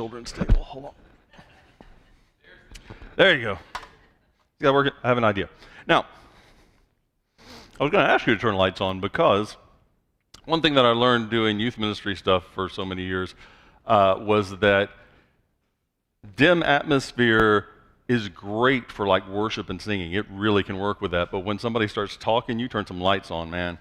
children's table. Hold on. There you go. You got working? I have an idea. Now, I was going to ask you to turn the lights on because one thing that I learned doing youth ministry stuff for so many years was that dim atmosphere is great for like worship and singing. It really can work with that. But when somebody starts talking, you turn some lights on, man.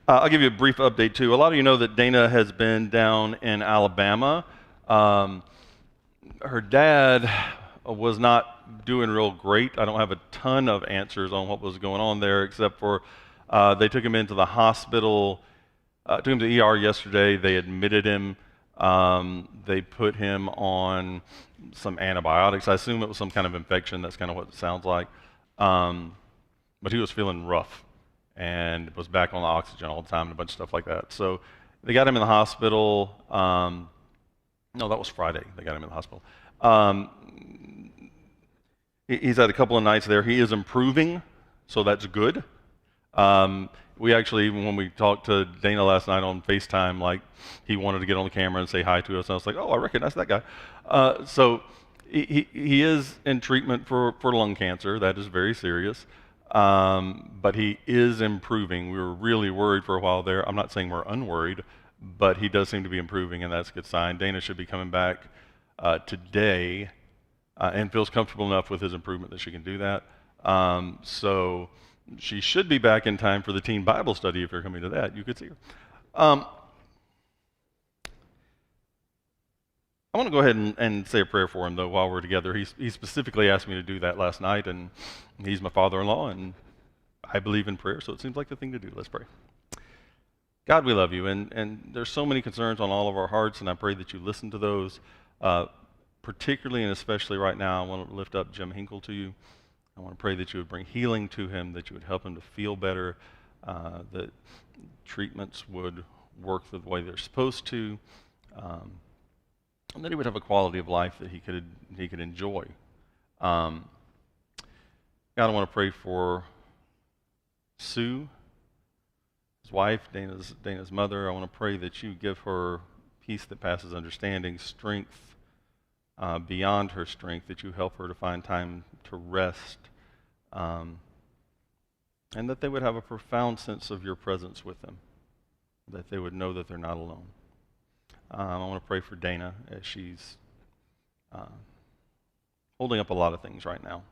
I'll give you a brief update too. A lot of you know that Dana has been down in Alabama. Her dad was not doing real great. I don't have a ton of answers on what was going on there, except for they took him into the hospital, took him to the ER yesterday. They admitted him. They put him on some antibiotics. I assume it was some kind of infection. That's kind of what it sounds like. But he was feeling rough and was back on the oxygen all the time and a bunch of stuff like that. So they got him in the hospital. No, that was Friday. They got him in the hospital. He's had a couple of nights there. He is improving, so that's good. We actually, even when we talked to Dana last night on FaceTime, like he wanted to get on the camera and say hi to us. And I was like, oh, I recognize that guy. So he is in treatment for lung cancer. That is very serious. But he is improving. We were really worried for a while there. I'm not saying we're unworried, but he does seem to be improving, and that's a good sign. Dana should be coming back today and feels comfortable enough with his improvement that she can do that. So she should be back in time for the teen Bible study. If you're coming to that, you could see her. I want to go ahead and say a prayer for him, though, while we're together. He specifically asked me to do that last night, and he's my father-in-law, and I believe in prayer, so it seems like the thing to do. Let's pray. God, we love you, and there's so many concerns on all of our hearts, and I pray that you listen to those, particularly and especially right now. I want to lift up Jim Hinkle to you. I want to pray that you would bring healing to him, that you would help him to feel better, that treatments would work the way they're supposed to, and that he would have a quality of life that he could enjoy. God, I want to pray for Sue, his wife, Dana's mother. I want to pray that you give her peace that passes understanding, strength beyond her strength, that you help her to find time to rest, and that they would have a profound sense of your presence with them, that they would know that they're not alone. I want to pray for Dana as she's holding up a lot of things right now.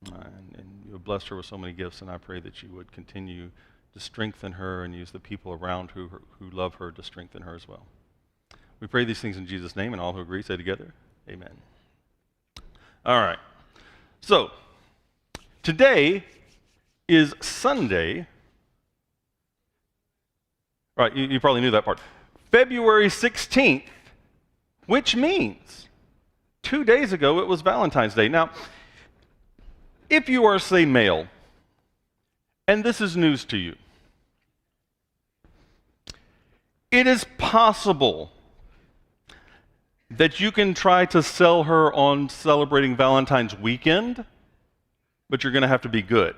And you have blessed her with so many gifts, and I pray that you would continue to strengthen her and use the people around who love her to strengthen her as well. We pray these things in Jesus' name, and all who agree say together, amen. All right. So, today is Sunday. Right, you probably knew that part. February 16th, which means 2 days ago it was Valentine's Day. Now, if you are, say, male, and this is news to you, it is possible that you can try to sell her on celebrating Valentine's weekend, but you're going to have to be good.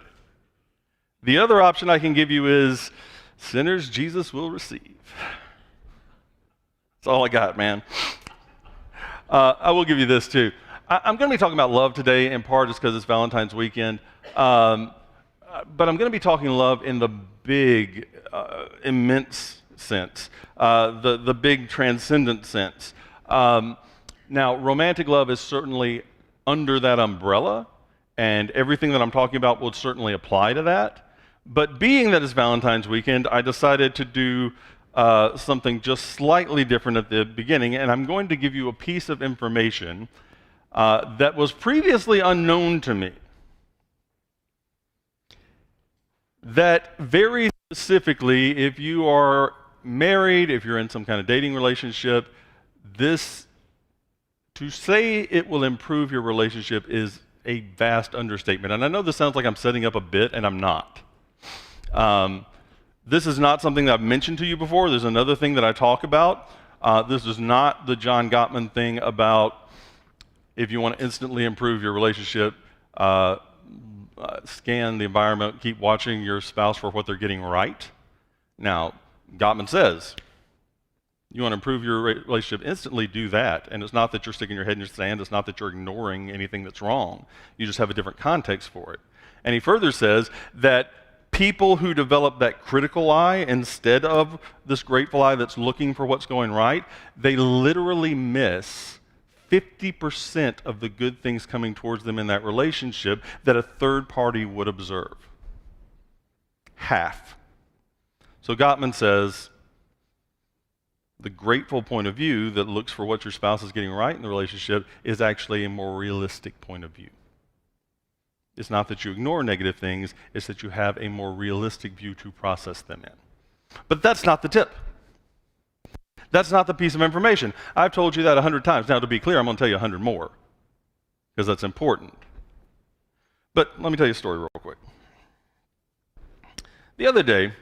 The other option I can give you is sinners Jesus will receive. That's all I got, man. I will give you this too. I'm going to be talking about love today, in part just because it's Valentine's weekend. But I'm going to be talking love in the big, immense sense, the big transcendent sense. Now, romantic love is certainly under that umbrella, and everything that I'm talking about would certainly apply to that. But being that it's Valentine's weekend, I decided to do something just slightly different at the beginning, and I'm going to give you a piece of information that was previously unknown to me. That very specifically, if you are married, if you're in some kind of dating relationship, this, to say it will improve your relationship is a vast understatement. And I know this sounds like I'm setting up a bit, and I'm not. This is not something that I've mentioned to you before. There's another thing that I talk about. This is not the John Gottman thing about if you want to instantly improve your relationship, scan the environment, keep watching your spouse for what they're getting right. Now, Gottman says You want to improve your relationship, instantly do that. And it's not that you're sticking your head in your sand. It's not that you're ignoring anything that's wrong. You just have a different context for it. And he further says that people who develop that critical eye instead of this grateful eye that's looking for what's going right, they literally miss 50% of the good things coming towards them in that relationship that a third party would observe. Half. So Gottman says, the grateful point of view that looks for what your spouse is getting right in the relationship is actually a more realistic point of view. It's not that you ignore negative things, it's that you have a more realistic view to process them in. But that's not the tip. That's not the piece of information. I've told you that 100 times. Now, to be clear, I'm going to tell you 100 more, because that's important. But let me tell you a story real quick. The other day,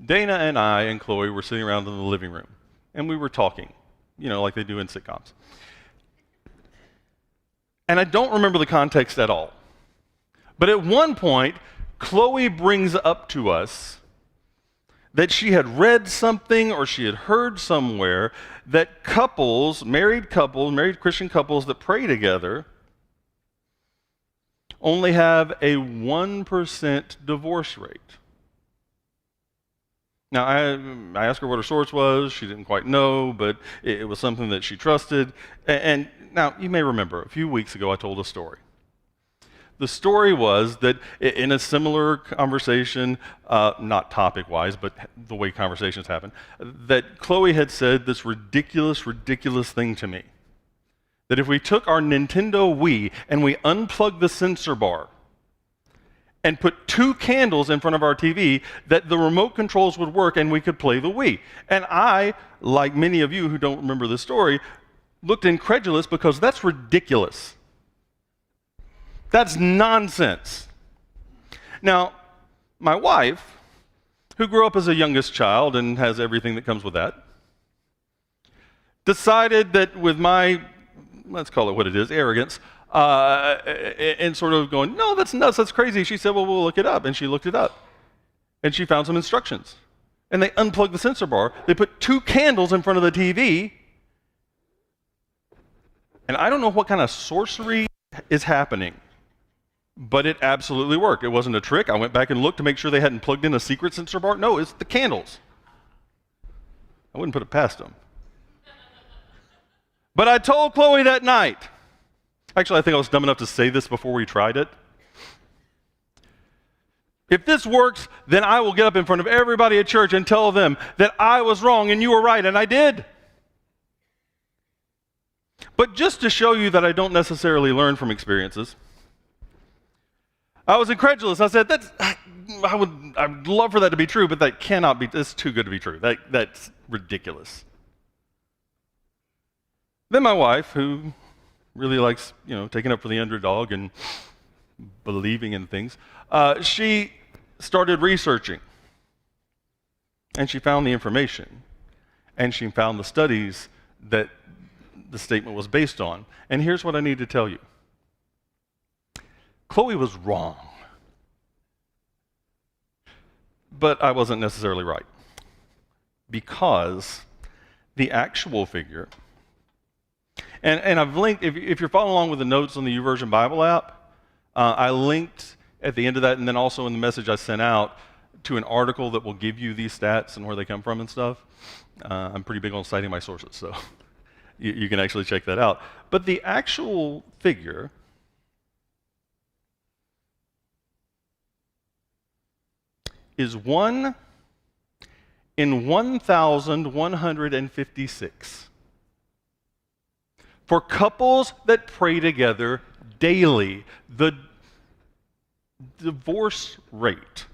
Dana and I and Chloe were sitting around in the living room, and we were talking, like they do in sitcoms. And I don't remember the context at all. But at one point, Chloe brings up to us that she had read something or she had heard somewhere that married Christian couples that pray together only have a 1% divorce rate. Now, I asked her what her source was. She didn't quite know, but it was something that she trusted. And now, you may remember, a few weeks ago I told a story. The story was that in a similar conversation, not topic-wise, but the way conversations happen, that Chloe had said this ridiculous thing to me. That if we took our Nintendo Wii and we unplugged the sensor bar and put 2 candles in front of our TV, that the remote controls would work and we could play the Wii. And I, like many of you who don't remember the story, looked incredulous because that's ridiculous. That's nonsense. Now, my wife, who grew up as a youngest child and has everything that comes with that, decided that with my, let's call it what it is, arrogance, and sort of going, no, that's nuts, that's crazy. She said, well, we'll look it up. And she looked it up. And she found some instructions. And they unplugged the sensor bar. They put 2 candles in front of the TV. And I don't know what kind of sorcery is happening, but it absolutely worked. It wasn't a trick. I went back and looked to make sure they hadn't plugged in a secret sensor bar. No, it's the candles. I wouldn't put it past them. But I told Chloe that night, actually, I think I was dumb enough to say this before we tried it. If this works, then I will get up in front of everybody at church and tell them that I was wrong and you were right, and I did. But just to show you that I don't necessarily learn from experiences, I was incredulous. I said, I'd love for that to be true, but that cannot be, it's too good to be true. That's ridiculous. Then my wife, who really likes, taking up for the underdog and believing in things, she started researching. And she found the information. And she found the studies that the statement was based on. And here's what I need to tell you. Chloe was wrong. But I wasn't necessarily right. Because the actual figure, and I've linked, if you're following along with the notes on the YouVersion Bible app, I linked at the end of that, and then also in the message I sent out, to an article that will give you these stats and where they come from and stuff. I'm pretty big on citing my sources, so you can actually check that out. But the actual figure is 1 in 1,156. For couples that pray together daily, the divorce rate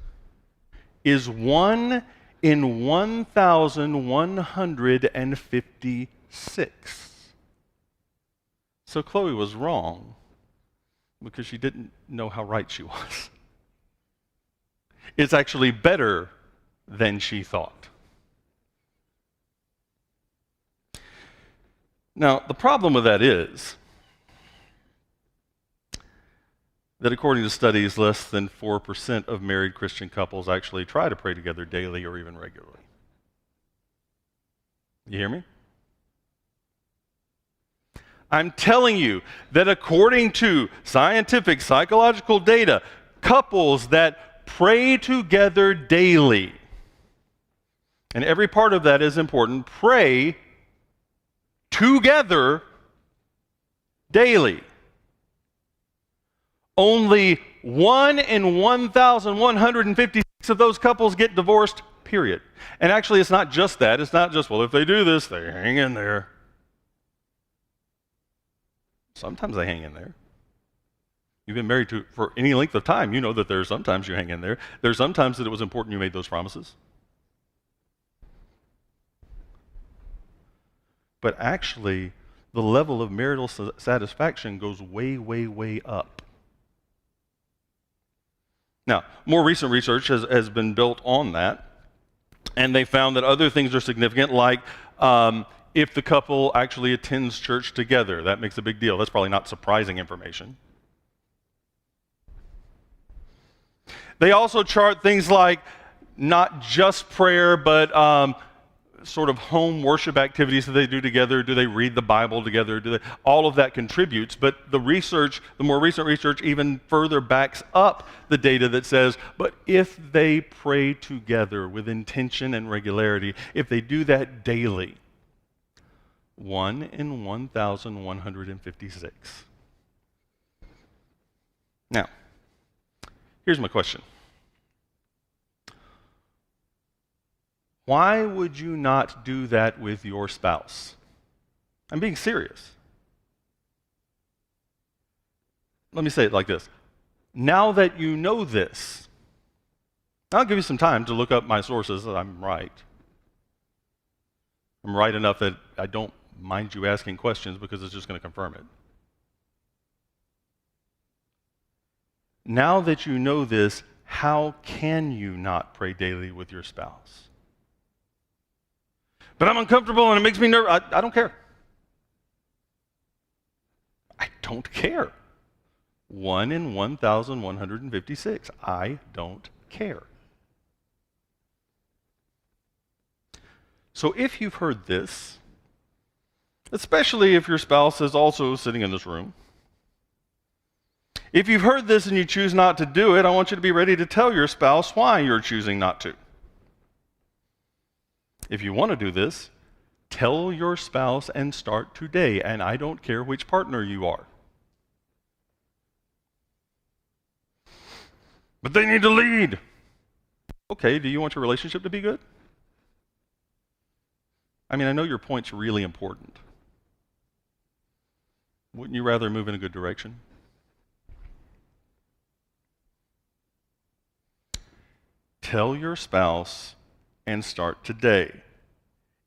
is 1 in 1,156. So Chloe was wrong because she didn't know how right she was. It's actually better than she thought. Now, the problem with that is that according to studies, less than 4% of married Christian couples actually try to pray together daily or even regularly. You hear me? I'm telling you that according to scientific, psychological data, couples that pray together daily, and every part of that is important, pray together daily. Only 1 in 1,156 of those couples get divorced, period. And actually, it's not just that. It's not just, well, if they do this, they hang in there. Sometimes they hang in there. You've been married for any length of time. You know that there are sometimes you hang in there. There's sometimes that it was important you made those promises. But actually, the level of marital satisfaction goes way, way, way up. Now, more recent research has been built on that, and they found that other things are significant, like if the couple actually attends church together. That makes a big deal. That's probably not surprising information. They also chart things like not just prayer, but sort of home worship activities that they do together. Do they read the Bible together? All of that contributes, but the more recent research even further backs up the data that says, but if they pray together with intention and regularity, if they do that daily, 1 in 1,156. Now, here's my question. Why would you not do that with your spouse? I'm being serious. Let me say it like this. Now that you know this, I'll give you some time to look up my sources that I'm right. I'm right enough that I don't mind you asking questions because it's just going to confirm it. Now that you know this, how can you not pray daily with your spouse? But I'm uncomfortable and it makes me nervous. I don't care. I don't care. 1 in 1,156. I don't care. So if you've heard this, especially if your spouse is also sitting in this room, if you've heard this and you choose not to do it, I want you to be ready to tell your spouse why you're choosing not to. If you want to do this, tell your spouse and start today, and I don't care which partner you are. But they need to lead. Okay, do you want your relationship to be good? I mean, I know your point's really important. Wouldn't you rather move in a good direction? Tell your spouse and start today.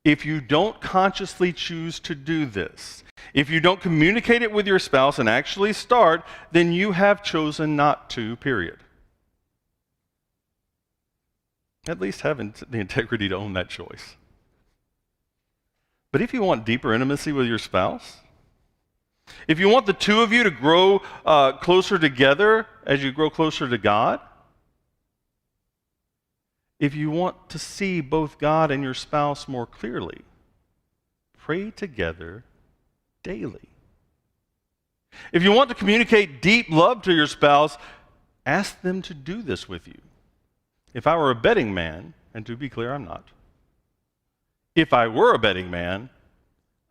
If you don't consciously choose to do this, if you don't communicate it with your spouse and actually start, then you have chosen not to, period. At least have the integrity to own that choice. But if you want deeper intimacy with your spouse, if you want the two of you to grow closer together as you grow closer to God, if you want to see both God and your spouse more clearly, pray together daily. If you want to communicate deep love to your spouse, ask them to do this with you. If I were a betting man, and to be clear, I'm not. If I were a betting man,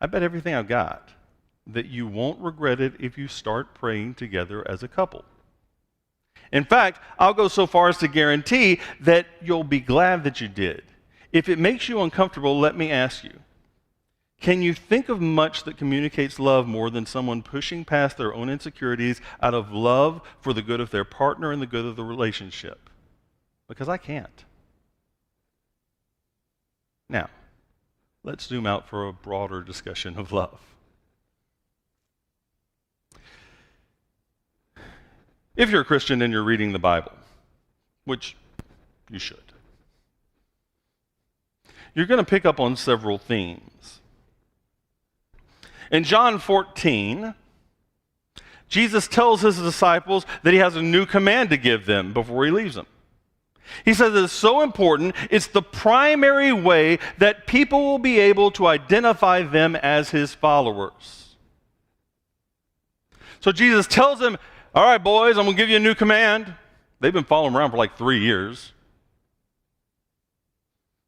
I bet everything I've got that you won't regret it if you start praying together as a couple. In fact, I'll go so far as to guarantee that you'll be glad that you did. If it makes you uncomfortable, let me ask you, can you think of much that communicates love more than someone pushing past their own insecurities out of love for the good of their partner and the good of the relationship? Because I can't. Now, let's zoom out for a broader discussion of love. If you're a Christian and you're reading the Bible, which you should, you're going to pick up on several themes. In John 14, Jesus tells his disciples that he has a new command to give them before he leaves them. He says it's so important, it's the primary way that people will be able to identify them as his followers. So Jesus tells them, all right, boys, I'm going to give you a new command. They've been following him around for like 3 years.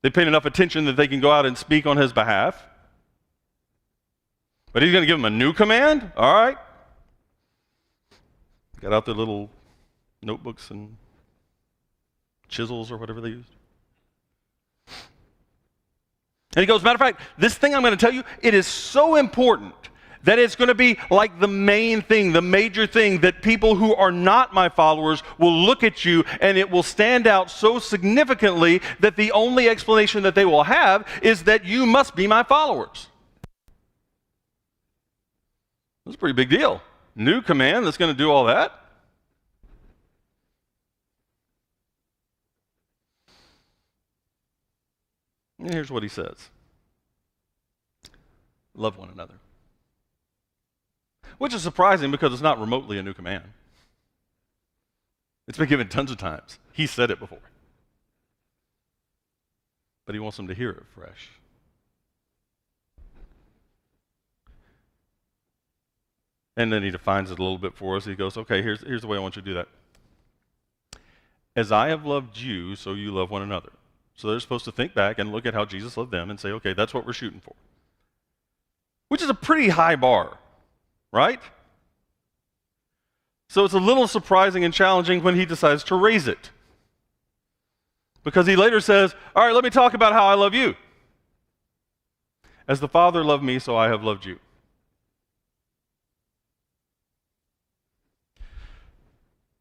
They paid enough attention that they can go out and speak on his behalf. But he's going to give them a new command? All right. Got out their little notebooks and chisels or whatever they used. And he goes, matter of fact, this thing I'm going to tell you, it is so important that it's going to be like the main thing, the major thing, that people who are not my followers will look at you and it will stand out so significantly that the only explanation that they will have is that you must be my followers. That's a pretty big deal. New command that's going to do all that. And here's what he says. Love one another. Which is surprising because it's not remotely a new command. It's been given tons of times. He said it before. But he wants them to hear it fresh. And then he defines it a little bit for us. He goes, okay, here's the way I want you to do that. As I have loved you, so you love one another. So they're supposed to think back and look at how Jesus loved them and say, okay, that's what we're shooting for. Which is a pretty high bar, right? So it's a little surprising and challenging when he decides to raise it. Because he later says, all right, let me talk about how I love you. As the Father loved me, so I have loved you.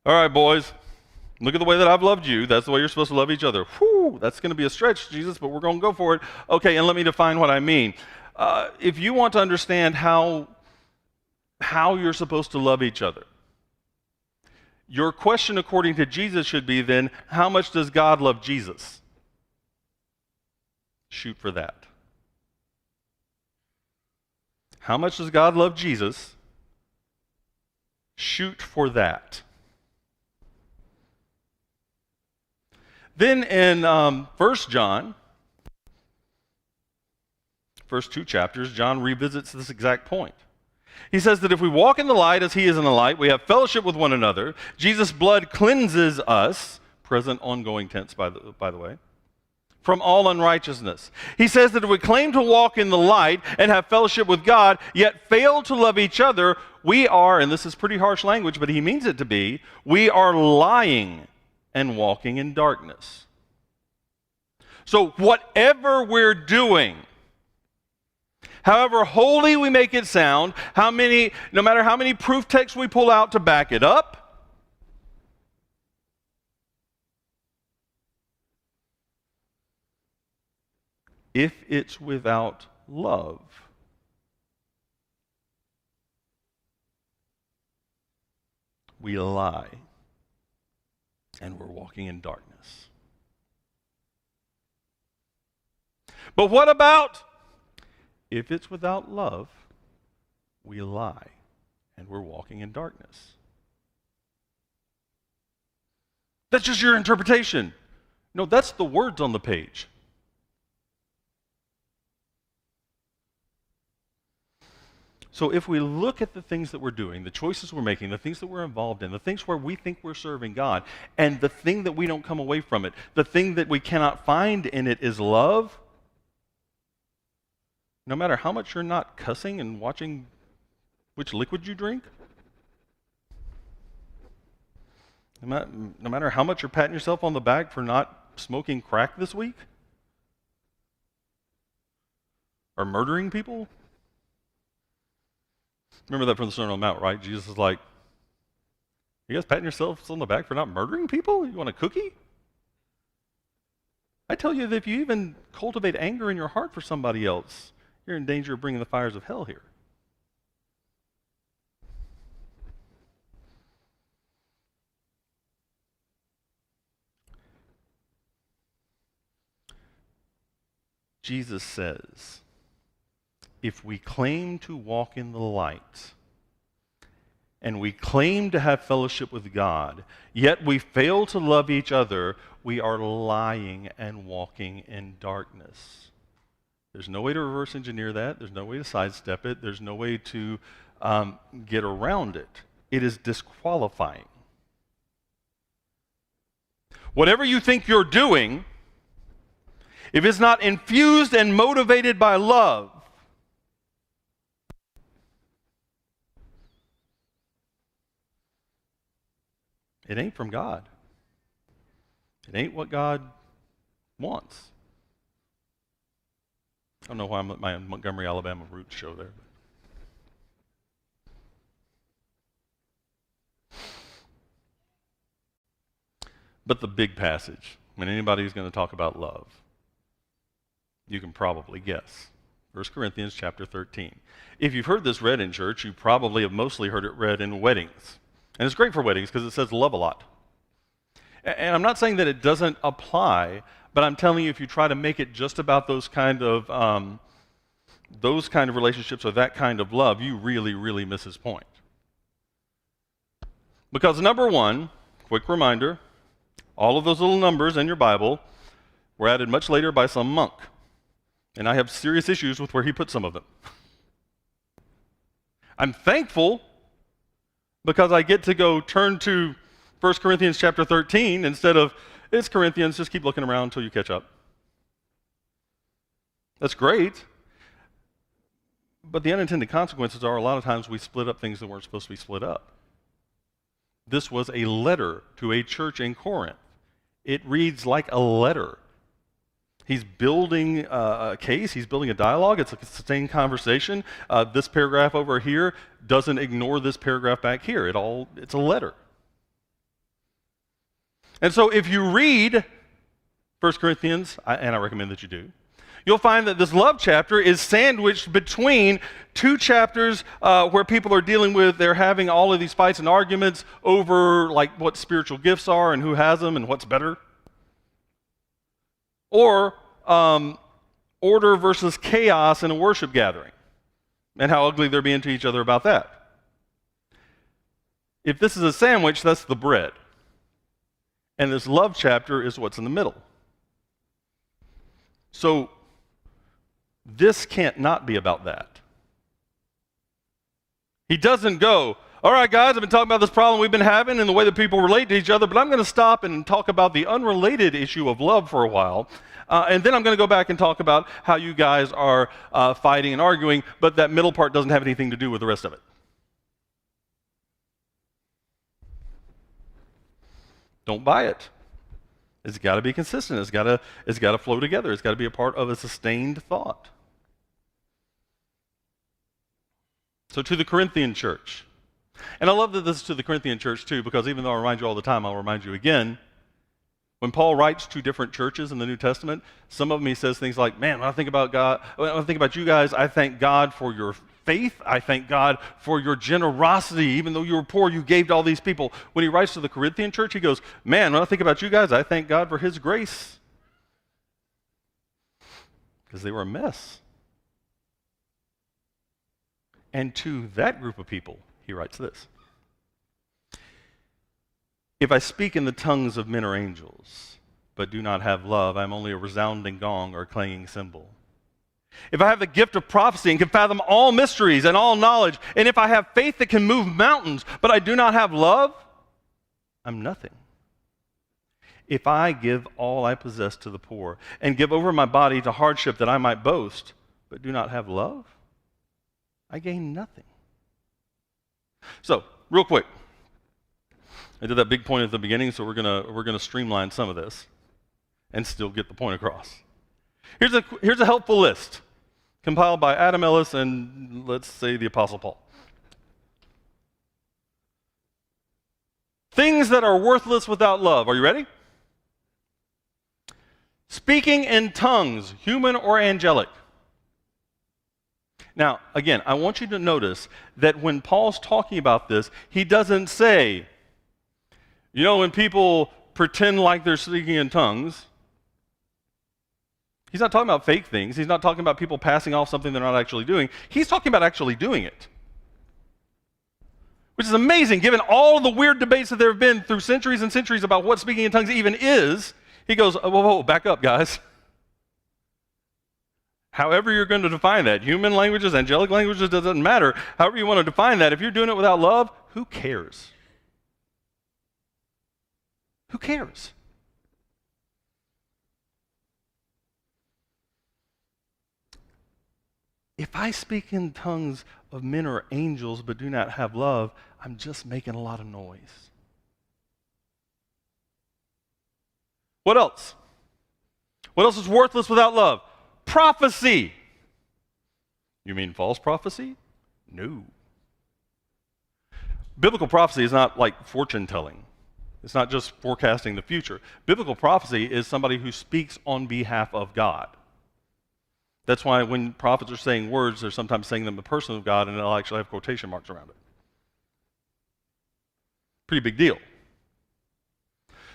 All right, boys, look at the way that I've loved you. That's the way you're supposed to love each other. Whew, that's going to be a stretch, Jesus, but we're going to go for it. Okay, and let me define what I mean. If you want to understand how you're supposed to love each other, your question according to Jesus should be then, how much does God love Jesus? Shoot for that. How much does God love Jesus? Shoot for that. Then in 1 John, first 2 chapters, John revisits this exact point. He says that if we walk in the light as he is in the light, we have fellowship with one another. Jesus' blood cleanses us, present ongoing tense by the way, from all unrighteousness. He says that if we claim to walk in the light and have fellowship with God, yet fail to love each other, we are, and this is pretty harsh language, but he means it to be, we are lying and walking in darkness. So whatever we're doing, however holy we make it sound, no matter how many proof texts we pull out to back it up, if it's without love, we lie and we're walking in darkness. But what about if it's without love, we lie and we're walking in darkness? That's just your interpretation. No, that's the words on the page. So if we look at the things that we're doing, the choices we're making, the things that we're involved in, the things where we think we're serving God, and the thing that we don't come away from it, the thing that we cannot find in it is love, no matter how much you're not cussing and watching which liquid you drink, no matter how much you're patting yourself on the back for not smoking crack this week, or murdering people. Remember that from the Sermon on the Mount, right? Jesus is like, you guys patting yourselves on the back for not murdering people? You want a cookie? I tell you that if you even cultivate anger in your heart for somebody else, you're in danger of bringing the fires of hell here. Jesus says, if we claim to walk in the light and we claim to have fellowship with God, yet we fail to love each other, we are lying and walking in darkness. There's no way to reverse engineer that. There's no way to sidestep it. There's no way to get around it. It is disqualifying. Whatever you think you're doing, if it's not infused and motivated by love, it ain't from God. It ain't what God wants. I don't know why I'm at my Montgomery, Alabama roots show there. But the big passage, when anybody is going to talk about love, you can probably guess. 1 Corinthians chapter 13. If you've heard this read in church, you probably have mostly heard it read in weddings. And it's great for weddings because it says love a lot. And I'm not saying that it doesn't apply, but I'm telling you, if you try to make it just about those kind of relationships or that kind of love, you really, really miss his point. Because number one, quick reminder, all of those little numbers in your Bible were added much later by some monk. And I have serious issues with where he put some of them. I'm thankful because I get to go turn to 1 Corinthians chapter 13 instead of, it's Corinthians, just keep looking around until you catch up. That's great. But the unintended consequences are a lot of times we split up things that weren't supposed to be split up. This was a letter to a church in Corinth. It reads like a letter. He's building a case, he's building a dialogue, it's a sustained conversation. This paragraph over here doesn't ignore this paragraph back here. It's a letter. And so if you read 1 Corinthians, and I recommend that you do, you'll find that this love chapter is sandwiched between two chapters where people are dealing with, they're having all of these fights and arguments over like what spiritual gifts are and who has them and what's better. Or order versus chaos in a worship gathering and how ugly they're being to each other about that. If this is a sandwich, that's the bread. And this love chapter is what's in the middle. So this can't not be about that. He doesn't go, all right, guys, I've been talking about this problem we've been having and the way that people relate to each other, but I'm going to stop and talk about the unrelated issue of love for a while. And then I'm going to go back and talk about how you guys are fighting and arguing, but that middle part doesn't have anything to do with the rest of it. Don't buy it. It's got to be consistent. It's got to flow together. It's got to be a part of a sustained thought. So to the Corinthian church, and I love that this is to the Corinthian church too, because even though I remind you all the time, I'll remind you again. When Paul writes to different churches in the New Testament, some of them he says things like, man, when I think about God, when I think about you guys, I thank God for your faith. I thank God for your generosity. Even though you were poor, you gave to all these people. When he writes to the Corinthian church, he goes, man, when I think about you guys, I thank God for his grace. Because they were a mess. And to that group of people, he writes this. If I speak in the tongues of men or angels, but do not have love, I am only a resounding gong or a clanging cymbal. If I have the gift of prophecy and can fathom all mysteries and all knowledge, and if I have faith that can move mountains, but I do not have love, I'm nothing. If I give all I possess to the poor and give over my body to hardship that I might boast, but do not have love, I gain nothing. So, real quick, I did that big point at the beginning, so we're gonna streamline some of this and still get the point across. Here's a helpful list compiled by Adam Ellis and let's say the Apostle Paul. Things that are worthless without love. Are you ready? Speaking in tongues, human or angelic. Now, again, I want you to notice that when Paul's talking about this, he doesn't say, you know, when people pretend like they're speaking in tongues, he's not talking about fake things. He's not talking about people passing off something they're not actually doing. He's talking about actually doing it. which is amazing given all the weird debates that there have been through centuries and centuries about what speaking in tongues even is. He goes, whoa, back up, guys. However you're going to define that, human languages, angelic languages, doesn't matter. However you want to define that, if you're doing it without love, who cares? Who cares? If I speak in tongues of men or angels but do not have love, I'm just making a lot of noise. What else? What else is worthless without love? Prophecy. You mean false prophecy? No. Biblical prophecy is not like fortune telling. It's not just forecasting the future. Biblical prophecy is somebody who speaks on behalf of God. That's why when prophets are saying words, they're sometimes saying them in the person of God, and they'll actually have quotation marks around it. Pretty big deal.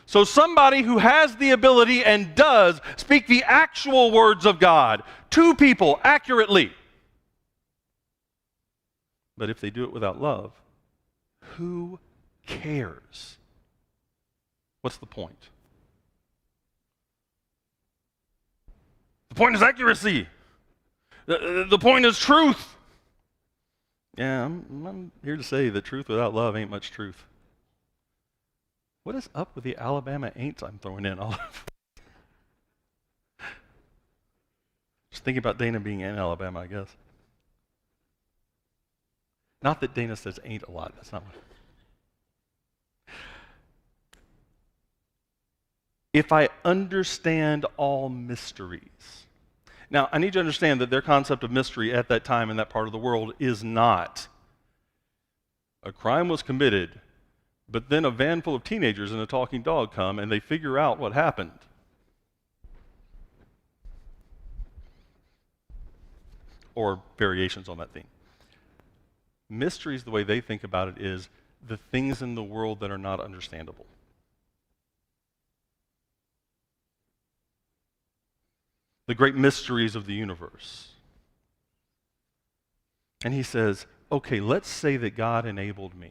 So somebody who has the ability and does speak the actual words of God to people accurately. But if they do it without love, who cares? What's the point? The point is accuracy. The point is truth. Yeah, I'm here to say that truth without love ain't much truth. What is up with the Alabama ain'ts I'm throwing in all of? Just thinking about Dana being in Alabama, I guess. Not that Dana says ain't a lot. That's not what. If I understand all mysteries. Now, I need you to understand that their concept of mystery at that time in that part of the world is not a crime was committed, but then a van full of teenagers and a talking dog come and they figure out what happened. Or variations on that theme. Mysteries, the way they think about it, is the things in the world that are not understandable. The great mysteries of the universe. And he says, okay, let's say that God enabled me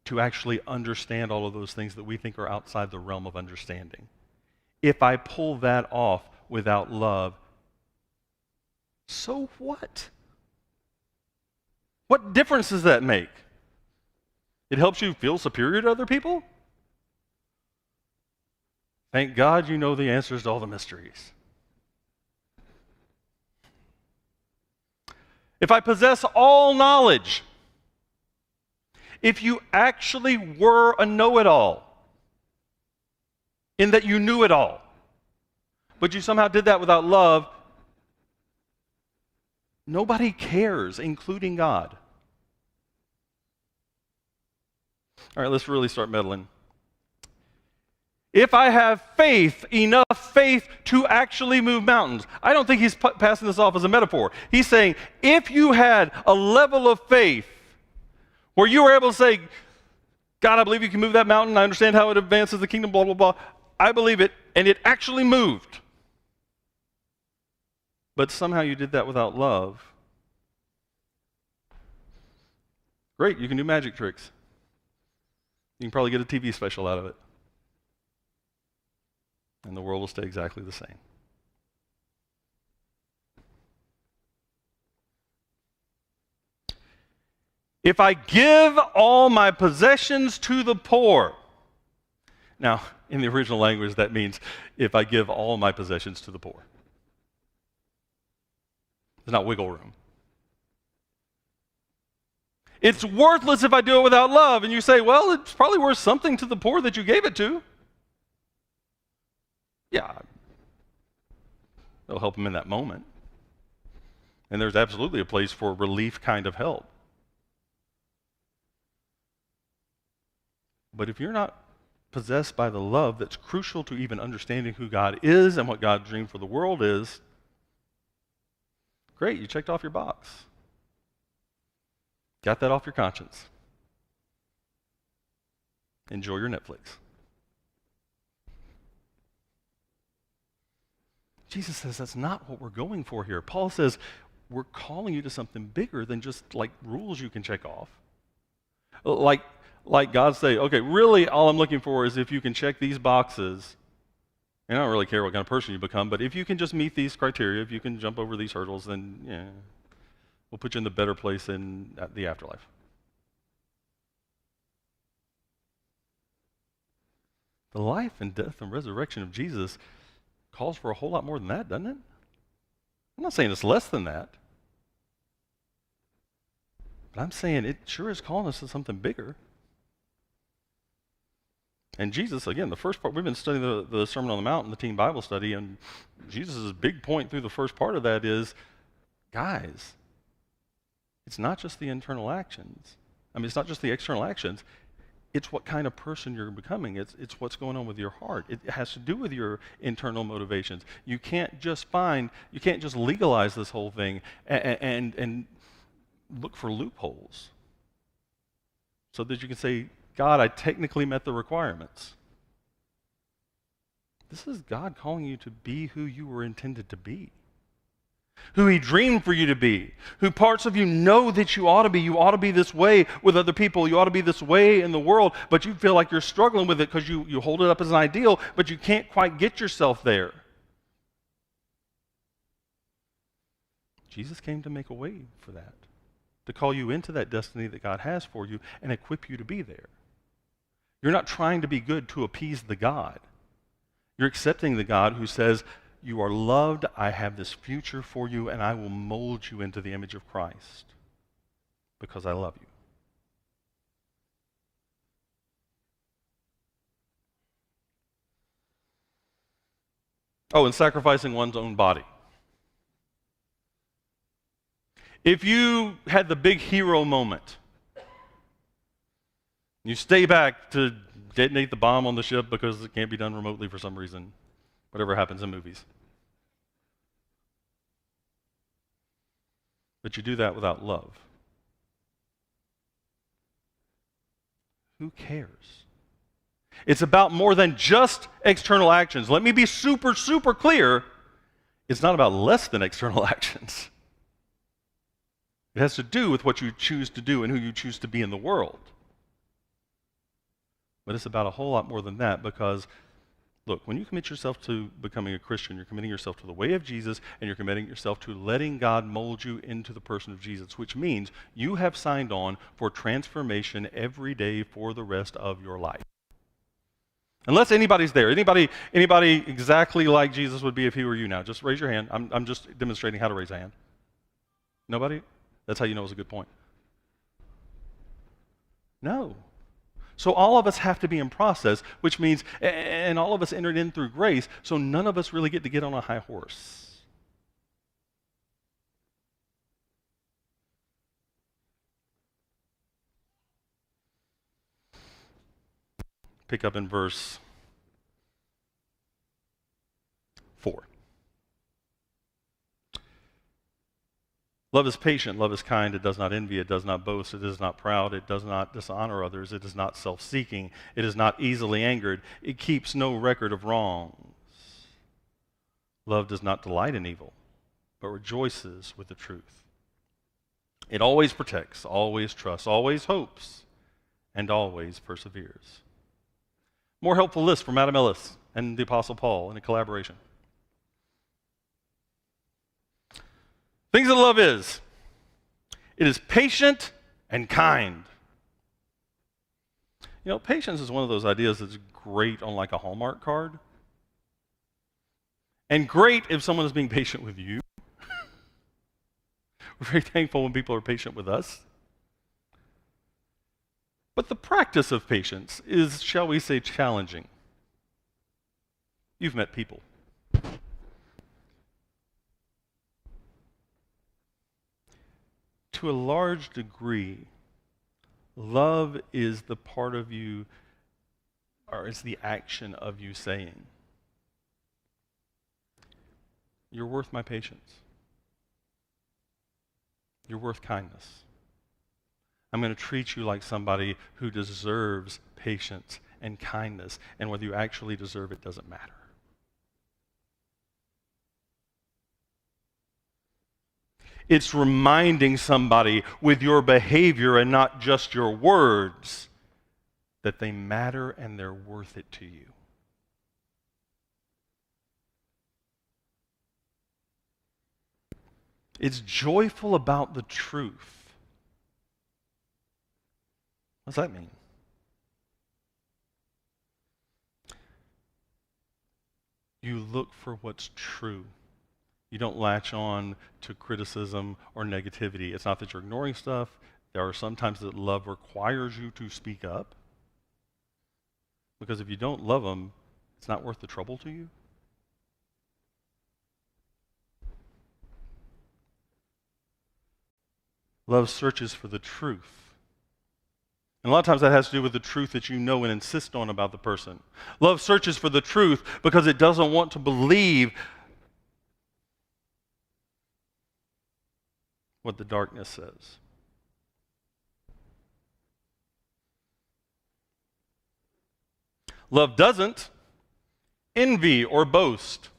to actually understand all of those things that we think are outside the realm of understanding. If I pull that off without love, so what? What difference does that make? It helps you feel superior to other people? Thank God you know the answers to all the mysteries. If I possess all knowledge, if you actually were a know-it-all, in that you knew it all, but you somehow did that without love, nobody cares, including God. All right, let's really start meddling. If I have faith, enough faith to actually move mountains. I don't think he's passing this off as a metaphor. He's saying, if you had a level of faith where you were able to say, God, I believe you can move that mountain. I understand how it advances the kingdom, blah, blah, blah. I believe it, and it actually moved. But somehow you did that without love. Great, you can do magic tricks. You can probably get a TV special out of it. And the world will stay exactly the same. If I give all my possessions to the poor. Now, in the original language, that means if I give all my possessions to the poor. There's not wiggle room. It's worthless if I do it without love. And you say, well, it's probably worth something to the poor that you gave it to. Yeah, it'll help them in that moment. And there's absolutely a place for relief kind of help. But if you're not possessed by the love that's crucial to even understanding who God is and what God's dream for the world is, great, you checked off your box. Got that off your conscience. Enjoy your Netflix. Jesus says that's not what we're going for here. Paul says we're calling you to something bigger than just like rules you can check off. Like, like God say, okay, really all I'm looking for is if you can check these boxes, and I don't really care what kind of person you become, but if you can just meet these criteria, if you can jump over these hurdles, then yeah, we'll put you in the better place in the afterlife. The life and death and resurrection of Jesus calls for a whole lot more than that, doesn't it? I'm not saying it's less than that, but I'm saying it sure is calling us to something bigger. And Jesus, again, the first part, we've been studying the Sermon on the Mount and the teen Bible study, and Jesus' big point through the first part of that is, guys, it's not just the internal actions. I mean, it's not just the external actions. It's what kind of person you're becoming. It's what's going on with your heart. It has to do with your internal motivations. You can't just legalize this whole thing and look for loopholes so that you can say, God, I technically met the requirements. This is God calling you to be who you were intended to be, who he dreamed for you to be, who parts of you know that you ought to be. You ought to be this way with other people. You ought to be this way in the world, but you feel like you're struggling with it because you hold it up as an ideal, but you can't quite get yourself there. Jesus came to make a way for that, to call you into that destiny that God has for you and equip you to be there. You're not trying to be good to appease the God. You're accepting the God who says, you are loved, I have this future for you, and I will mold you into the image of Christ because I love you. Oh, and sacrificing one's own body. If you had the big hero moment, you stay back to detonate the bomb on the ship because it can't be done remotely for some reason, whatever happens in movies. But you do that without love. Who cares? It's about more than just external actions. Let me be super, super clear. It's not about less than external actions. It has to do with what you choose to do and who you choose to be in the world. But it's about a whole lot more than that because, look, when you commit yourself to becoming a Christian, you're committing yourself to the way of Jesus and you're committing yourself to letting God mold you into the person of Jesus, which means you have signed on for transformation every day for the rest of your life. Unless anybody's there. Anybody exactly like Jesus would be if he were you now? Just raise your hand. I'm just demonstrating how to raise a hand. Nobody? That's how you know it's a good point. No. So all of us have to be in process, which means, and all of us entered in through grace, so none of us really get to get on a high horse. Pick up in verse 4. Love is patient, love is kind, it does not envy, it does not boast, it is not proud, it does not dishonor others, it is not self-seeking, it is not easily angered, it keeps no record of wrongs. Love does not delight in evil, but rejoices with the truth. It always protects, always trusts, always hopes, and always perseveres. More helpful list from Adam Ellis and the Apostle Paul in a collaboration. Things that love is. It is patient and kind. You know, patience is one of those ideas that's great on like a Hallmark card. And great if someone is being patient with you. We're very thankful when people are patient with us. But the practice of patience is, shall we say, challenging. You've met people. To a large degree, love is the part of you, or it's the action of you saying, you're worth my patience. You're worth kindness. I'm going to treat you like somebody who deserves patience and kindness, and whether you actually deserve it doesn't matter. It's reminding somebody with your behavior and not just your words that they matter and they're worth it to you. It's joyful about the truth. What does that mean? You look for what's true. You don't latch on to criticism or negativity. It's not that you're ignoring stuff. There are some times that love requires you to speak up. Because if you don't love them, it's not worth the trouble to you. Love searches for the truth. And a lot of times that has to do with the truth that you know and insist on about the person. Love searches for the truth because it doesn't want to believe what the darkness says. Love doesn't envy or boast.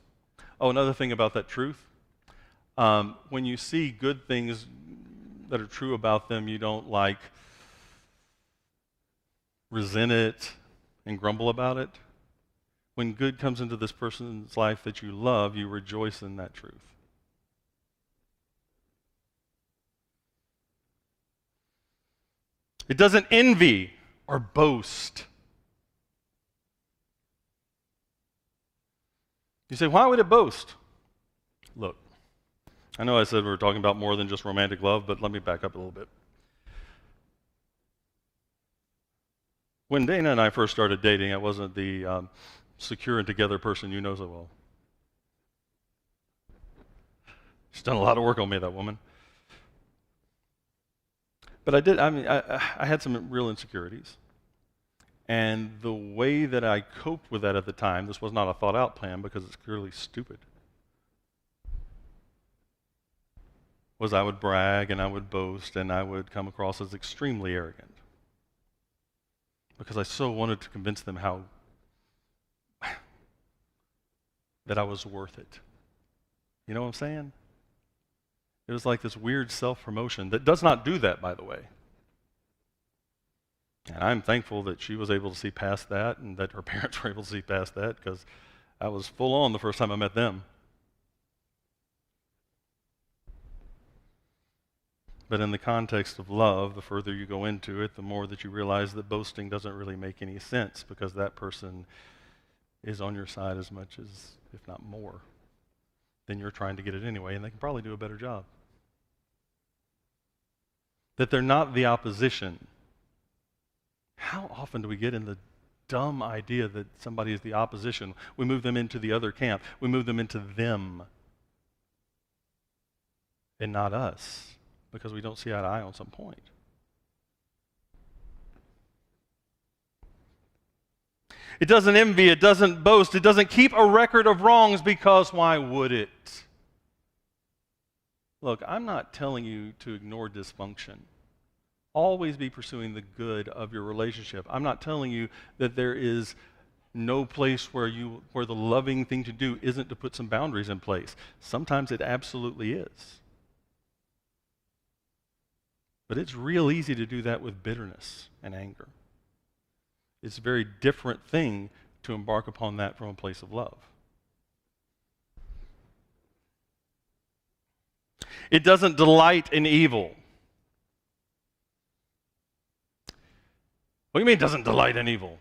Oh, another thing about that truth. When you see good things that are true about them, you don't resent it and grumble about it. When good comes into this person's life that you love, you rejoice in that truth. It doesn't envy or boast. You say, why would it boast? Look, I know I said we were talking about more than just romantic love, but let me back up a little bit. When Dana and I first started dating, I wasn't the secure and together person you know so well. She's done a lot of work on me, that woman. But I had some real insecurities. And the way that I coped with that at the time, this was not a thought out plan because it's clearly stupid, was I would brag and I would boast and I would come across as extremely arrogant. Because I so wanted to convince them that I was worth it. You know what I'm saying? It was like this weird self-promotion that does not do that, by the way. And I'm thankful that she was able to see past that and that her parents were able to see past that because I was full on the first time I met them. But in the context of love, the further you go into it, the more that you realize that boasting doesn't really make any sense because that person is on your side as much as, if not more, than you're trying to get it anyway, and they can probably do a better job. That they're not the opposition. How often do we get in the dumb idea that somebody is the opposition? We move them into the other camp. We move them into them and not us because we don't see eye to eye on some point. It doesn't envy, it doesn't boast, it doesn't keep a record of wrongs because why would it? Look, I'm not telling you to ignore dysfunction. Always be pursuing the good of your relationship. I'm not telling you that there is no place where the loving thing to do isn't to put some boundaries in place. Sometimes it absolutely is. But it's real easy to do that with bitterness and anger. It's a very different thing to embark upon that from a place of love. It doesn't delight in evil. What do you mean it doesn't delight in evil?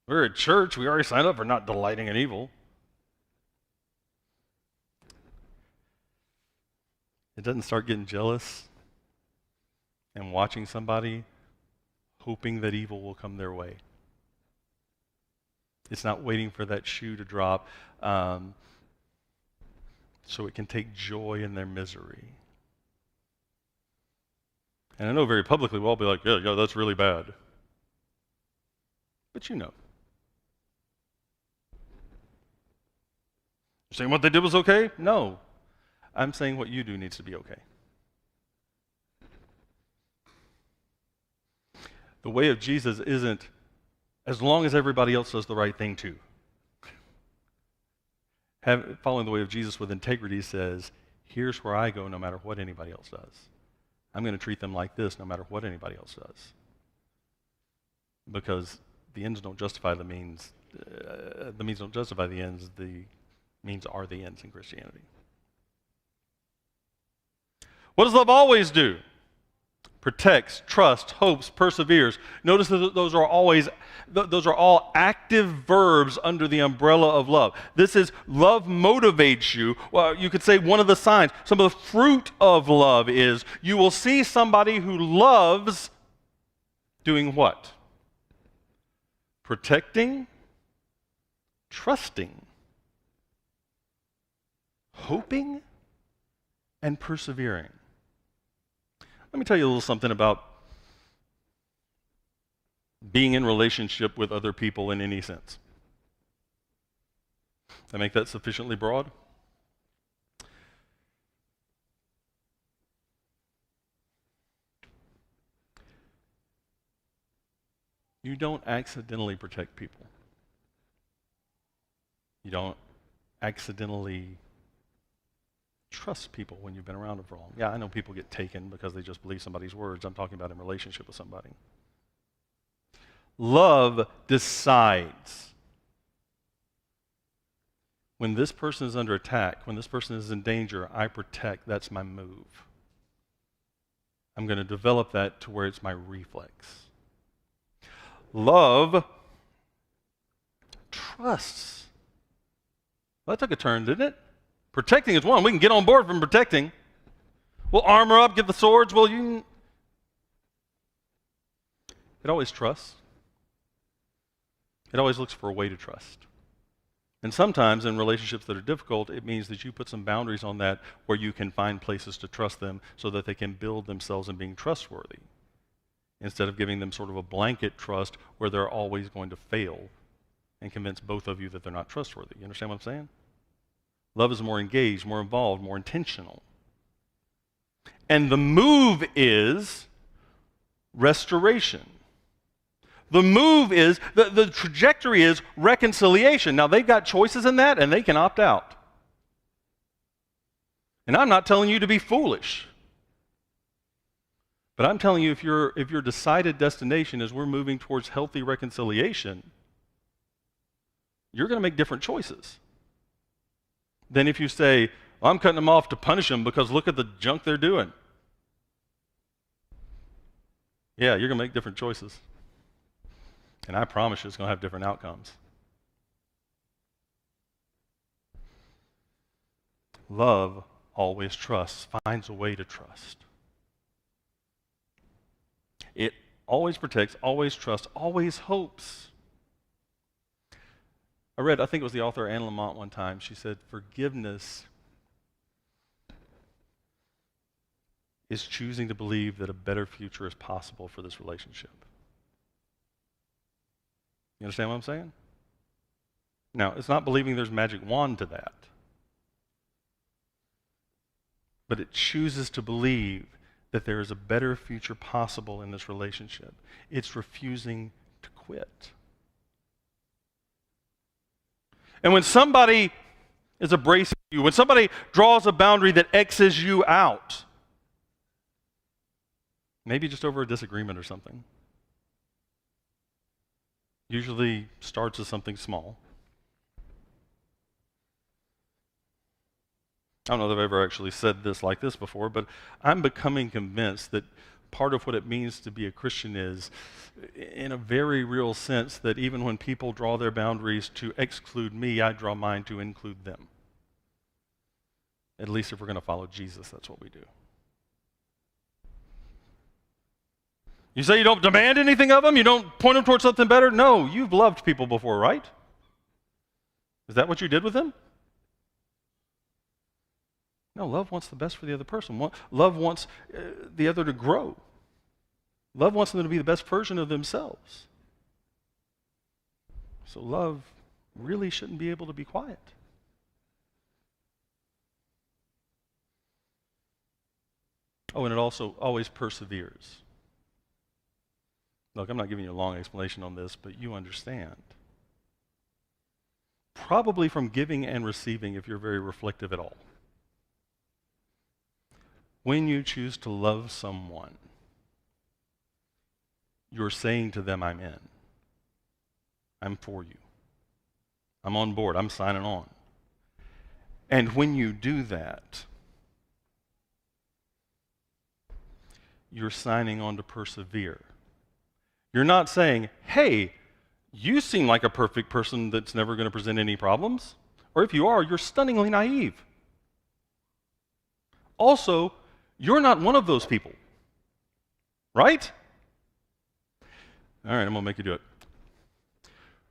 We're at church. We already signed up for not delighting in evil. It doesn't start getting jealous and watching somebody hoping that evil will come their way. It's not waiting for that shoe to drop so it can take joy in their misery. And I know very publicly we'll all be like, yeah, that's really bad. But you know. You're saying what they did was okay? No. I'm saying what you do needs to be okay. The way of Jesus isn't as long as everybody else does the right thing too. Following the way of Jesus with integrity says, Here's where I go no matter what anybody else does. I'm going to treat them like this no matter what anybody else does. Because the ends don't justify the means. The means don't justify the ends. The means are the ends in Christianity. What does love always do? Protects, trusts, hopes, perseveres. Notice that those are all active verbs under the umbrella of love. This is love motivates you. Well, you could say one of the signs, some of the fruit of love is you will see somebody who loves doing what? Protecting, trusting, hoping, and persevering. Let me tell you a little something about being in relationship with other people in any sense. Did I make that sufficiently broad? You don't accidentally protect people. You don't accidentally trust people when you've been around them for long. Yeah, I know people get taken because they just believe somebody's words. I'm talking about in relationship with somebody. Love decides when this person is under attack, when this person is in danger, I protect. That's my move. I'm going to develop that to where it's my reflex. Love trusts. Well, that took a turn, didn't it? Protecting is one. We can get on board from protecting. We'll armor up, get the swords. It always trusts. It always looks for a way to trust. And sometimes in relationships that are difficult, it means that you put some boundaries on that where you can find places to trust them so that they can build themselves in being trustworthy, instead of giving them sort of a blanket trust where they're always going to fail and convince both of you that they're not trustworthy. You understand what I'm saying? Love is more engaged, more involved, more intentional. And the move is restoration. The move is, the trajectory is reconciliation. Now, they've got choices in that, and they can opt out. And I'm not telling you to be foolish. But I'm telling you, if your decided destination is we're moving towards healthy reconciliation, you're going to make different choices than if you say, well, I'm cutting them off to punish them because look at the junk they're doing. Yeah, you're going to make different choices. And I promise you it's going to have different outcomes. Love always trusts, finds a way to trust. It always protects, always trusts, always hopes. I think it was the author Anne Lamott one time, she said, forgiveness is choosing to believe that a better future is possible for this relationship. You understand what I'm saying? Now, it's not believing there's a magic wand to that, but it chooses to believe that there is a better future possible in this relationship. It's refusing to quit. And when somebody is abrasive to you, when somebody draws a boundary that X's you out, maybe just over a disagreement or something, usually starts as something small. I don't know that I've ever actually said this like this before, but I'm becoming convinced that part of what it means to be a Christian is, in a very real sense, that even when people draw their boundaries to exclude me, I draw mine to include them. At least if we're going to follow Jesus, that's what we do. You say you don't demand anything of them? You don't point them towards something better? No, you've loved people before, right? Is that what you did with them? No, love wants the best for the other person. Love wants the other to grow. Love wants them to be the best version of themselves. So love really shouldn't be able to be quiet. Oh, and it also always perseveres. Look, I'm not giving you a long explanation on this, but you understand. Probably from giving and receiving if you're very reflective at all. When you choose to love someone, you're saying to them, I'm in. I'm for you. I'm on board. I'm signing on. And when you do that, you're signing on to persevere. You're not saying, hey, you seem like a perfect person that's never going to present any problems. Or if you are, you're stunningly naive. Also, you're not one of those people. Right? All right, I'm going to make you do it.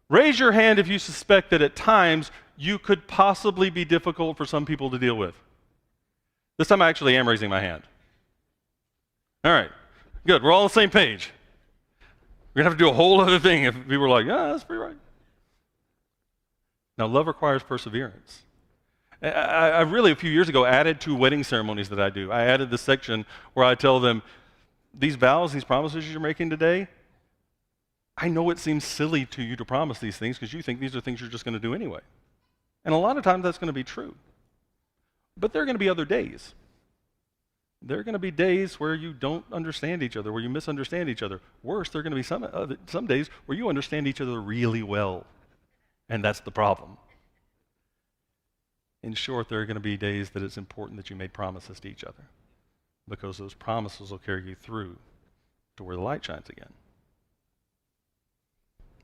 Raise your hand if you suspect that at times you could possibly be difficult for some people to deal with. This time I actually am raising my hand. All right, good. We're all on the same page. We're going to have to do a whole other thing if people were like, yeah, that's pretty right. Now, love requires perseverance. I really, a few years ago, added to wedding ceremonies that I do. I added this section where I tell them, these vows, these promises you're making today, I know it seems silly to you to promise these things because you think these are things you're just going to do anyway. And a lot of times that's going to be true. But there are going to be other days. There are going to be days where you don't understand each other, where you misunderstand each other. Worse, there are going to be some days where you understand each other really well. And that's the problem. In short, there are going to be days that it's important that you make promises to each other because those promises will carry you through to where the light shines again.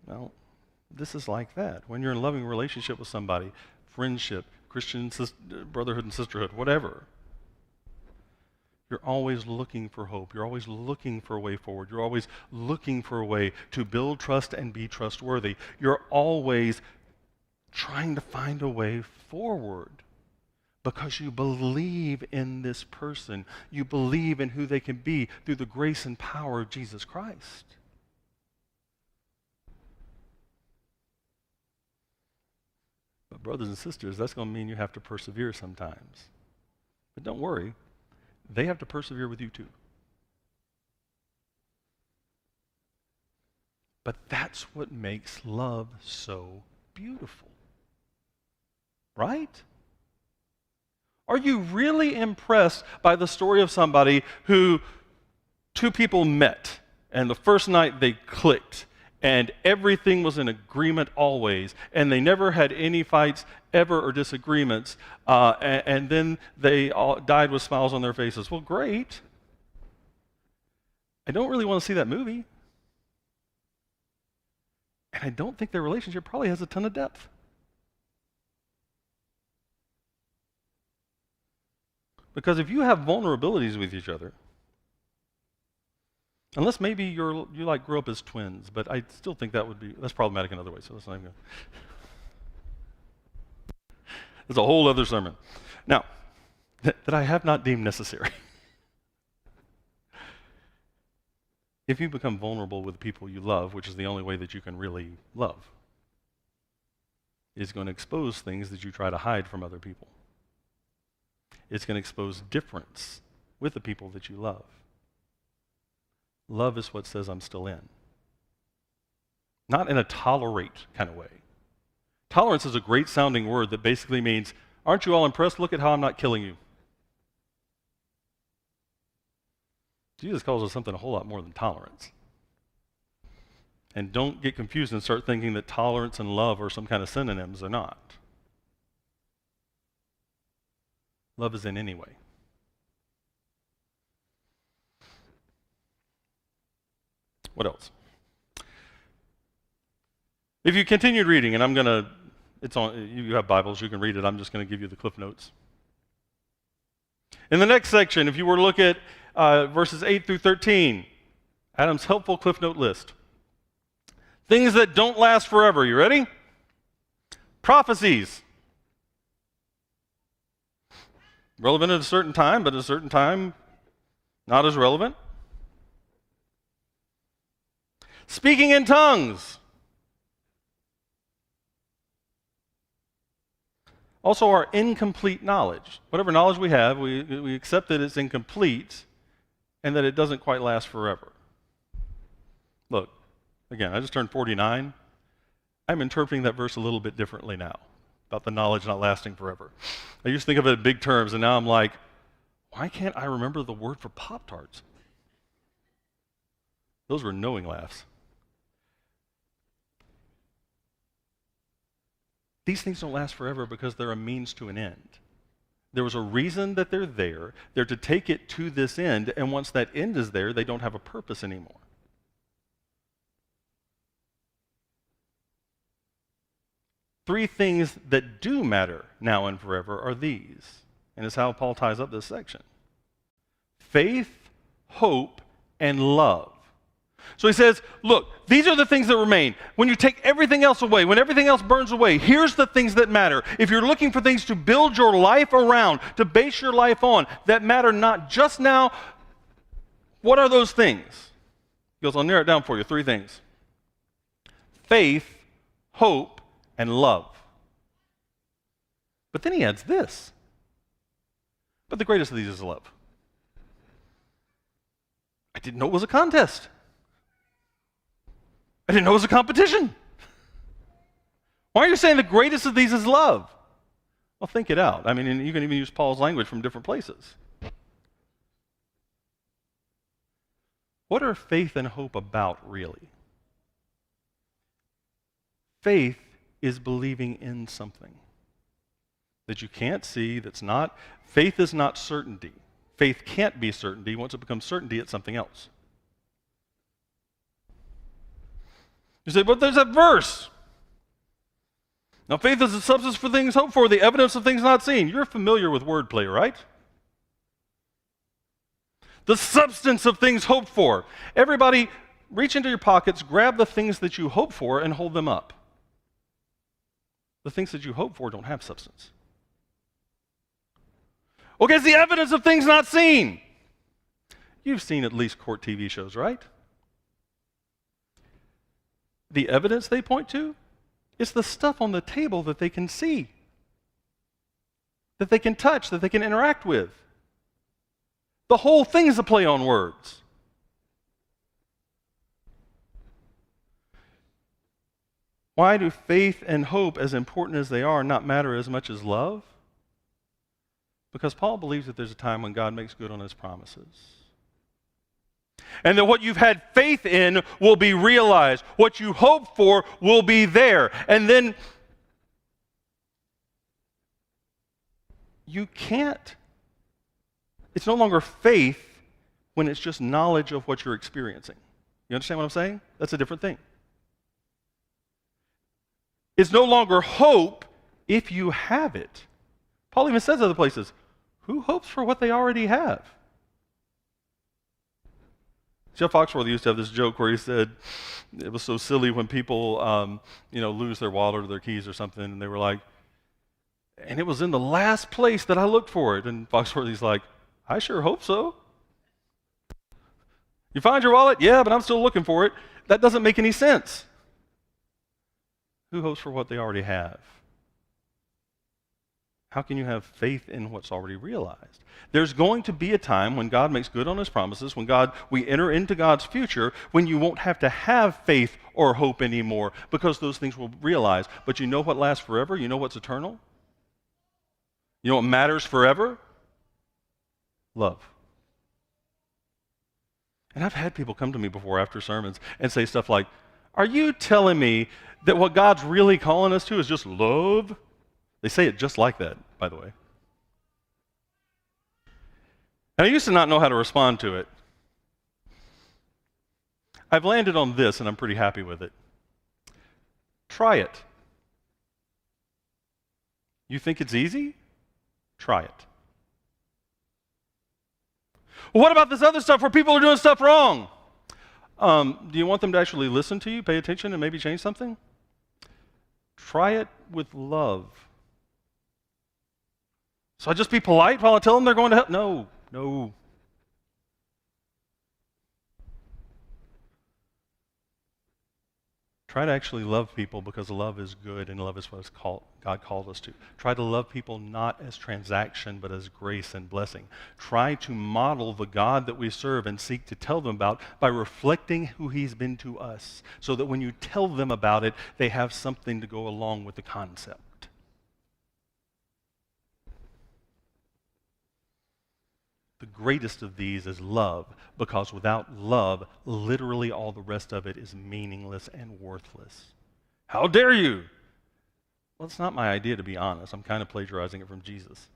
Well, this is like that. When you're in a loving relationship with somebody, friendship, Christian brotherhood and sisterhood, whatever, you're always looking for hope. You're always looking for a way forward. You're always looking for a way to build trust and be trustworthy. You're always trying to find a way forward because you believe in this person. You believe in who they can be through the grace and power of Jesus Christ. But brothers and sisters, that's going to mean you have to persevere sometimes. But don't worry. They have to persevere with you too. But that's what makes love so beautiful. Right? Are you really impressed by the story of somebody who two people met and the first night they clicked and everything was in agreement always and they never had any fights ever or disagreements and then they all died with smiles on their faces? Well, great. I don't really want to see that movie. And I don't think their relationship probably has a ton of depth. Because if you have vulnerabilities with each other, unless maybe you like grew up as twins, but I still think that's problematic in other ways, so that's not even good. There's a whole other sermon. Now, that I have not deemed necessary. If you become vulnerable with the people you love, which is the only way that you can really love, it's going to expose things that you try to hide from other people. It's going to expose difference with the people that you love. Love is what says I'm still in. Not in a tolerate kind of way. Tolerance is a great sounding word that basically means, aren't you all impressed? Look at how I'm not killing you. Jesus calls us something a whole lot more than tolerance. And don't get confused and start thinking that tolerance and love are some kind of synonyms. They're not. Love is in any way. What else? If you continued reading, and you have Bibles, you can read it. I'm just going to give you the Cliff Notes. In the next section, if you were to look at verses 8 through 13, Adam's helpful Cliff Note list. Things that don't last forever. You ready? Prophecies. Relevant at a certain time, but at a certain time, not as relevant. Speaking in tongues. Also, our incomplete knowledge. Whatever knowledge we have, we accept that it's incomplete and that it doesn't quite last forever. Look, again, I just turned 49. I'm interpreting that verse a little bit differently now, about the knowledge not lasting forever. I used to think of it in big terms, and now I'm like, Why can't I remember the word for Pop-Tarts? Those were knowing laughs. These things don't last forever because they're a means to an end. There was a reason that they're there. They're to take it to this end, and once that end is there, they don't have a purpose anymore. Three things that do matter now and forever are these, and it's how Paul ties up this section. Faith, hope, and love. So he says, look, these are the things that remain. When you take everything else away, when everything else burns away, here's the things that matter. If you're looking for things to build your life around, to base your life on, that matter not just now, what are those things? He goes, I'll narrow it down for you. Three things. Faith, hope, and love. But then he adds this. But the greatest of these is love. I didn't know it was a contest. I didn't know it was a competition. Why are you saying the greatest of these is love? Well, think it out. I mean, and you can even use Paul's language from different places. What are faith and hope about, really? Faith is believing in something that you can't see, that's not. Faith is not certainty. Faith can't be certainty. Once it becomes certainty, it's something else. You say, but there's that verse. Now, faith is the substance for things hoped for, the evidence of things not seen. You're familiar with wordplay, right? The substance of things hoped for. Everybody, reach into your pockets, grab the things that you hope for, and hold them up. The things that you hope for don't have substance. Okay, it's the evidence of things not seen. You've seen at least court TV shows, right? The evidence they point to is the stuff on the table that they can see, that they can touch, that they can interact with. The whole thing is a play on words. Why do faith and hope, as important as they are, not matter as much as love? Because Paul believes that there's a time when God makes good on his promises. And that what you've had faith in will be realized. What you hope for will be there. And then you can't. It's no longer faith when it's just knowledge of what you're experiencing. You understand what I'm saying? That's a different thing. It's no longer hope if you have it. Paul even says other places, who hopes for what they already have? Jeff Foxworthy used to have this joke where he said it was so silly when people, lose their wallet or their keys or something, and they were like, and it was in the last place that I looked for it. And Foxworthy's like, I sure hope so. You find your wallet? Yeah, but I'm still looking for it. That doesn't make any sense. Who hopes for what they already have? How can you have faith in what's already realized? There's going to be a time when God makes good on his promises, when we enter into God's future, when you won't have to have faith or hope anymore because those things will realize. But you know what lasts forever? You know what's eternal? You know what matters forever? Love. And I've had people come to me before after sermons and say stuff like, are you telling me that what God's really calling us to is just love? They say it just like that, by the way. And I used to not know how to respond to it. I've landed on this, and I'm pretty happy with it. Try it. You think it's easy? Try it. Well, what about this other stuff where people are doing stuff wrong? Do you want them to actually listen to you, pay attention, and maybe change something? Try it with love. So I just be polite while I tell them they're going to hell? No. Try to actually love people because love is good and love is what God called us to. Try to love people not as transaction but as grace and blessing. Try to model the God that we serve and seek to tell them about by reflecting who he's been to us so that when you tell them about it, they have something to go along with the concept. The greatest of these is love, because without love, literally all the rest of it is meaningless and worthless. How dare you? Well, it's not my idea, to be honest. I'm kind of plagiarizing it from Jesus.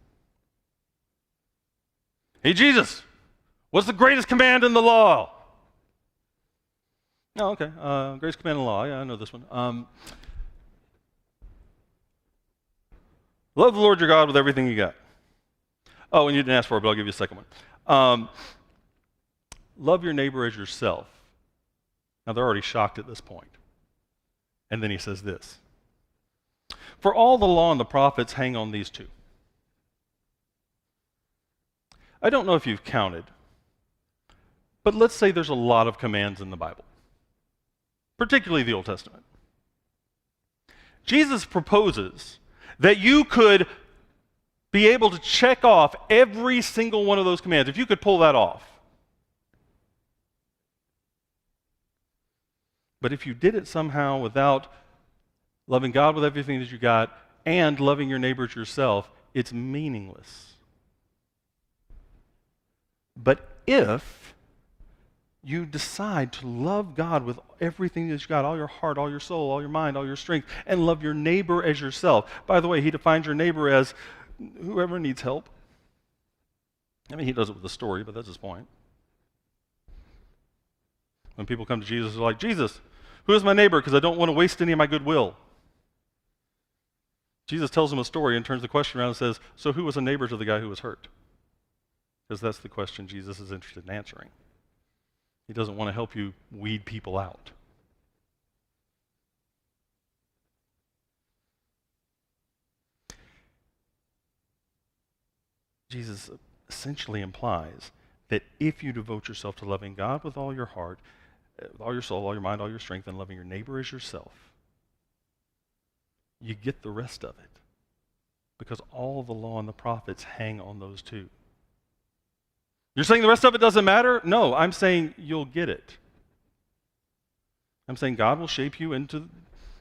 Hey, Jesus, what's the greatest command in the law? Oh, okay. Greatest command in the law. Yeah, I know this one. Love the Lord your God with everything you got. Oh, and you didn't ask for it, but I'll give you a second one. Love your neighbor as yourself. Now, they're already shocked at this point. And then he says this. For all the law and the prophets hang on these two. I don't know if you've counted, but let's say there's a lot of commands in the Bible, particularly the Old Testament. Jesus proposes that you could be able to check off every single one of those commands, if you could pull that off. But if you did it somehow without loving God with everything that you got and loving your neighbors yourself, it's meaningless. But if you decide to love God with everything that you got, all your heart, all your soul, all your mind, all your strength, and love your neighbor as yourself. By the way, he defines your neighbor as whoever needs help. I mean, he does it with a story, but that's his point. When people come to Jesus, they're like, Jesus, who is my neighbor? Because I don't want to waste any of my goodwill. Jesus tells them a story and turns the question around and says, so who was a neighbor to the guy who was hurt? Because that's the question Jesus is interested in answering. He doesn't want to help you weed people out. Jesus essentially implies that if you devote yourself to loving God with all your heart, with all your soul, all your mind, all your strength, and loving your neighbor as yourself, you get the rest of it. Because all the law and the prophets hang on those two. You're saying the rest of it doesn't matter? No, I'm saying you'll get it. I'm saying God will shape you into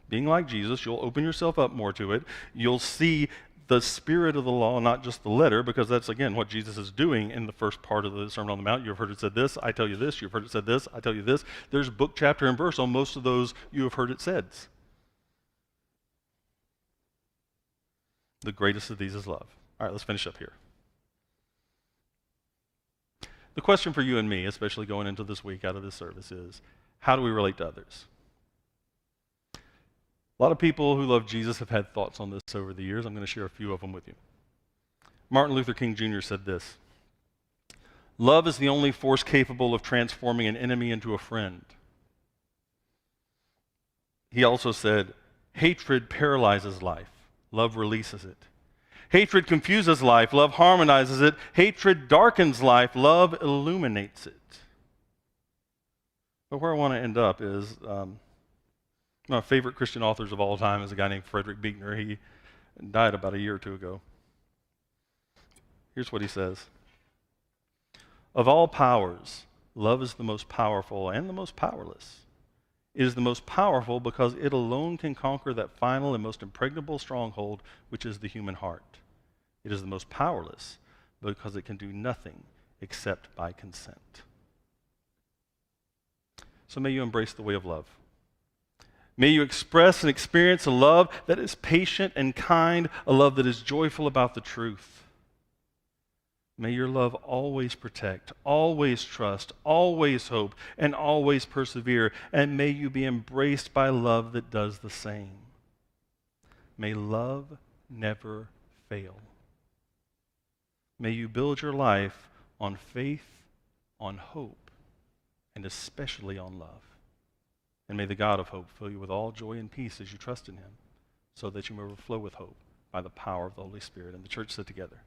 being like Jesus. You'll open yourself up more to it. You'll see the spirit of the law, not just the letter, because that's, again, what Jesus is doing in the first part of the Sermon on the Mount. You've heard it said this, I tell you this. You've heard it said this, I tell you this. There's book, chapter, and verse on most of those you have heard it said. The greatest of these is love. All right, let's finish up here. The question for you and me, especially going into this week out of this service, is how do we relate to others? A lot of people who love Jesus have had thoughts on this over the years. I'm going to share a few of them with you. Martin Luther King Jr. said this: love is the only force capable of transforming an enemy into a friend. He also said, hatred paralyzes life. Love releases it. Hatred confuses life. Love harmonizes it. Hatred darkens life. Love illuminates it. But where I want to end up is my favorite Christian authors of all time is a guy named Frederick Buechner. He died about a year or two ago. Here's what he says. Of all powers, love is the most powerful and the most powerless. It is the most powerful because it alone can conquer that final and most impregnable stronghold, which is the human heart. It is the most powerless because it can do nothing except by consent. So may you embrace the way of love. May you express and experience a love that is patient and kind, a love that is joyful about the truth. May your love always protect, always trust, always hope, and always persevere. And may you be embraced by love that does the same. May love never fail. May you build your life on faith, on hope, and especially on love. And may the God of hope fill you with all joy and peace as you trust in him, so that you may overflow with hope by the power of the Holy Spirit. And the church said together,